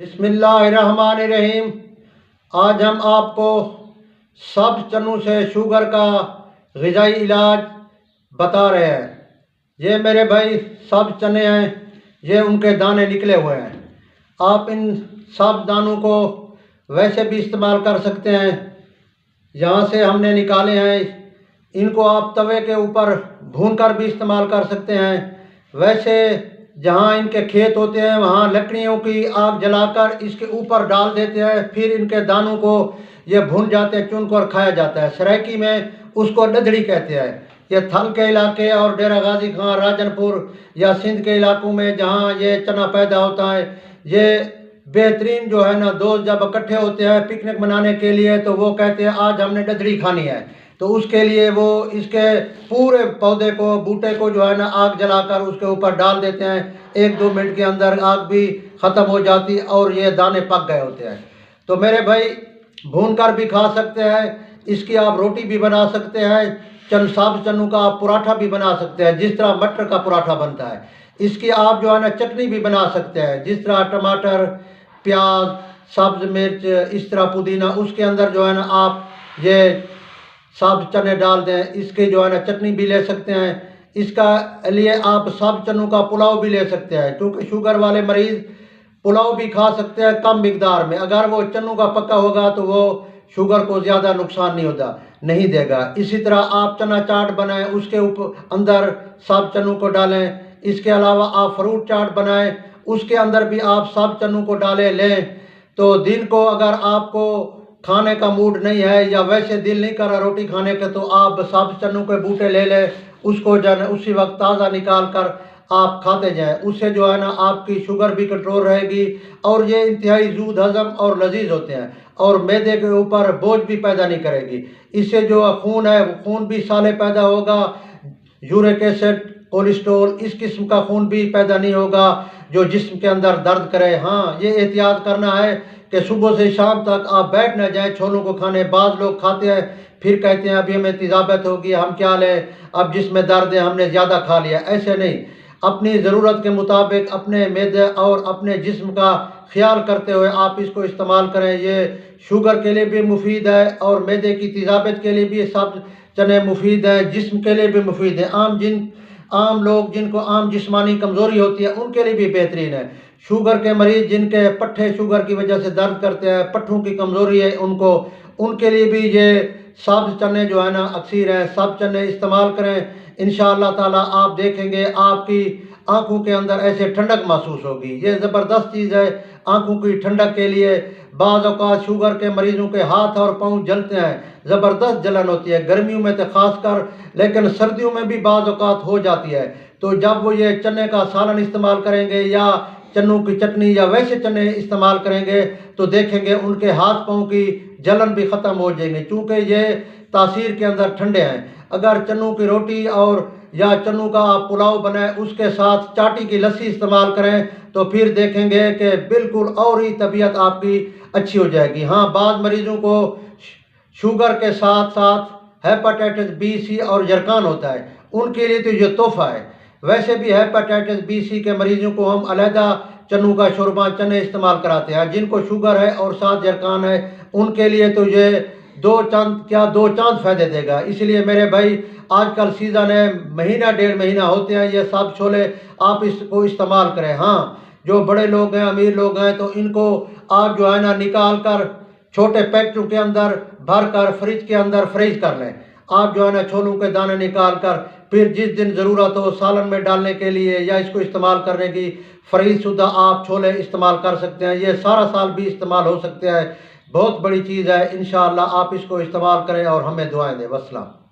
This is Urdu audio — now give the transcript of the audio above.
بسم اللہ الرحمن الرحیم۔ آج ہم آپ کو سبز چنوں سے شوگر کا غذائی علاج بتا رہے ہیں۔ یہ میرے بھائی سبز چنے ہیں، یہ ان کے دانے نکلے ہوئے ہیں۔ آپ ان سبز دانوں کو ویسے بھی استعمال کر سکتے ہیں، یہاں سے ہم نے نکالے ہیں۔ ان کو آپ توے کے اوپر بھون کر بھی استعمال کر سکتے ہیں۔ ویسے جہاں ان کے کھیت ہوتے ہیں وہاں لکڑیوں کی آگ جلا کر اس کے اوپر ڈال دیتے ہیں، پھر ان کے دانوں کو یہ بھون جاتے ہیں، چن کر کھایا جاتا ہے۔ سرائکی میں اس کو ڈدھڑی کہتے ہیں۔ یہ تھل کے علاقے اور ڈیرہ غازی خان، راجن پور یا سندھ کے علاقوں میں جہاں یہ چنا پیدا ہوتا ہے، یہ بہترین جو ہے نا، دوست جب اکٹھے ہوتے ہیں پکنک منانے کے لیے تو وہ کہتے ہیں آج ہم نے ڈدھڑی کھانی ہے، تو اس کے لیے وہ اس کے پورے پودے کو، بوٹے کو جو ہے نا آگ جلا کر اس کے اوپر ڈال دیتے ہیں۔ 1-2 منٹ کے اندر آگ بھی ختم ہو جاتی اور یہ دانے پک گئے ہوتے ہیں۔ تو میرے بھائی بھون کر بھی کھا سکتے ہیں، اس کی آپ روٹی بھی بنا سکتے ہیں، سابز چنوں کا آپ پراٹھا بھی بنا سکتے ہیں جس طرح مٹر کا پراٹھا بنتا ہے۔ اس کی آپ جو ہے نا چٹنی بھی بنا سکتے ہیں، جس طرح ٹماٹر، پیاز، سبز مرچ، اس طرح پودینہ، اس کے اندر جو ہے نا آپ یہ سبز چنے ڈال دیں، اس کے جو ہے نا چٹنی بھی لے سکتے ہیں۔ اس کا لیے آپ سبز چنوں کا پلاؤ بھی لے سکتے ہیں، کیونکہ شوگر والے مریض پلاؤ بھی کھا سکتے ہیں کم مقدار میں۔ اگر وہ چنوں کا پکا ہوگا تو وہ شوگر کو زیادہ نقصان نہیں دے گا۔ اسی طرح آپ چنا چاٹ بنائیں، اس کے اندر سبز چنوں کو ڈالیں۔ اس کے علاوہ آپ فروٹ چاٹ بنائیں، اس کے اندر بھی آپ سبز چنوں کو ڈالیں لیں۔ تو دن کو اگر آپ کو کھانے کا موڈ نہیں ہے یا ویسے دل نہیں کر رہا روٹی کھانے کا، تو آپ سبز چنوں کے بوٹے لے لیں، اس کو جو ہے نا اسی وقت تازہ نکال کر آپ کھاتے جائیں۔ اس سے جو ہے نا آپ کی شوگر بھی کنٹرول رہے گی، اور یہ انتہائی زود ہضم اور لذیذ ہوتے ہیں، اور معدے کے اوپر بوجھ بھی پیدا نہیں کرے گی۔ اس سے جو خون ہے وہ خون بھی سالے پیدا ہوگا، یورک ایسڈ، کولیسٹرول، اس قسم کا خون بھی پیدا نہیں ہوگا جو جسم کے اندر درد کرے۔ ہاں، یہ احتیاط کرنا ہے کہ صبح سے شام تک آپ بیٹھ نہ جائیں چھولوں کو کھانے۔ بعض لوگ کھاتے ہیں پھر کہتے ہیں ابھی ہمیں تیزابیت ہوگی، ہم کیا لیں، اب جس میں درد ہے ہم نے زیادہ کھا لیا۔ ایسے نہیں، اپنی ضرورت کے مطابق اپنے معدے اور اپنے جسم کا خیال کرتے ہوئے آپ اس کو استعمال کریں۔ یہ شوگر کے لیے بھی مفید ہے، اور معدے کی تیزابیت کے لیے بھی یہ سبز چنے مفید ہیں، جسم کے لیے بھی مفید ہیں۔ عام لوگ جن کو عام جسمانی کمزوری ہوتی ہے ان کے لیے بھی بہترین ہے۔ شوگر کے مریض جن کے پٹھے شوگر کی وجہ سے درد کرتے ہیں، پٹھوں کی کمزوری ہے ان کے لیے بھی یہ سبز چنے جو ہے نا اکثیر ہیں۔ سبز چنے استعمال کریں، انشاءاللہ تعالی آپ دیکھیں گے آپ کی آنکھوں کے اندر ایسے ٹھنڈک محسوس ہوگی۔ یہ زبردست چیز ہے آنکھوں کی ٹھنڈک کے لیے۔ بعض اوقات شوگر کے مریضوں کے ہاتھ اور پاؤں جلتے ہیں، زبردست جلن ہوتی ہے، گرمیوں میں تو خاص کر، لیکن سردیوں میں بھی بعض اوقات ہو جاتی ہے۔ تو جب وہ یہ چنے کا سالن استعمال کریں گے یا چنوں کی چٹنی یا ویسے چنے استعمال کریں گے تو دیکھیں گے ان کے ہاتھ پاؤں کی جلن بھی ختم ہو جائیں گے، چونکہ یہ تاثیر کے اندر ٹھنڈے ہیں۔ اگر چنوں کی روٹی اور یا چنوں کا آپ پلاؤ بنائیں، اس کے ساتھ چاٹی کی لسی استعمال کریں تو پھر دیکھیں گے کہ بالکل اور ہی طبیعت آپ کی اچھی ہو جائے گی۔ ہاں، بعض مریضوں کو شوگر کے ساتھ ساتھ ہیپاٹائٹس بی، سی اور جرکان ہوتا ہے، ان کے لیے تو یہ تحفہ ہے۔ ویسے بھی ہیپاٹائٹس بی، سی کے مریضوں کو ہم علیحدہ چنوں کا شوربہ چنے استعمال کراتے ہیں۔ جن کو شوگر ہے اور ساتھ جرکان ہے ان کے لیے تو یہ دو چاند فائدے دے گا۔ اس لیے میرے بھائی آج کل سیزن ہے، مہینہ 1.5 مہینہ ہوتے ہیں، یہ سب چھولے آپ اس کو استعمال کریں۔ ہاں، جو بڑے لوگ ہیں، امیر لوگ ہیں، تو ان کو آپ جو ہے نا نکال کر چھوٹے پیکٹوں کے اندر بھر کر فریج کے اندر فریز کر لیں۔ آپ جو ہے نا چھولوں کے دانے نکال کر پھر جس دن ضرورت ہو سالن میں ڈالنے کے لیے یا اس کو استعمال کرنے کی، فریز شدہ آپ چھولے استعمال کر سکتے ہیں۔ یہ سارا سال بھی استعمال ہو سکتے ہیں، بہت بڑی چیز ہے۔ انشاءاللہ آپ اس کو استعمال کریں اور ہمیں دعائیں دیں۔ والسلام۔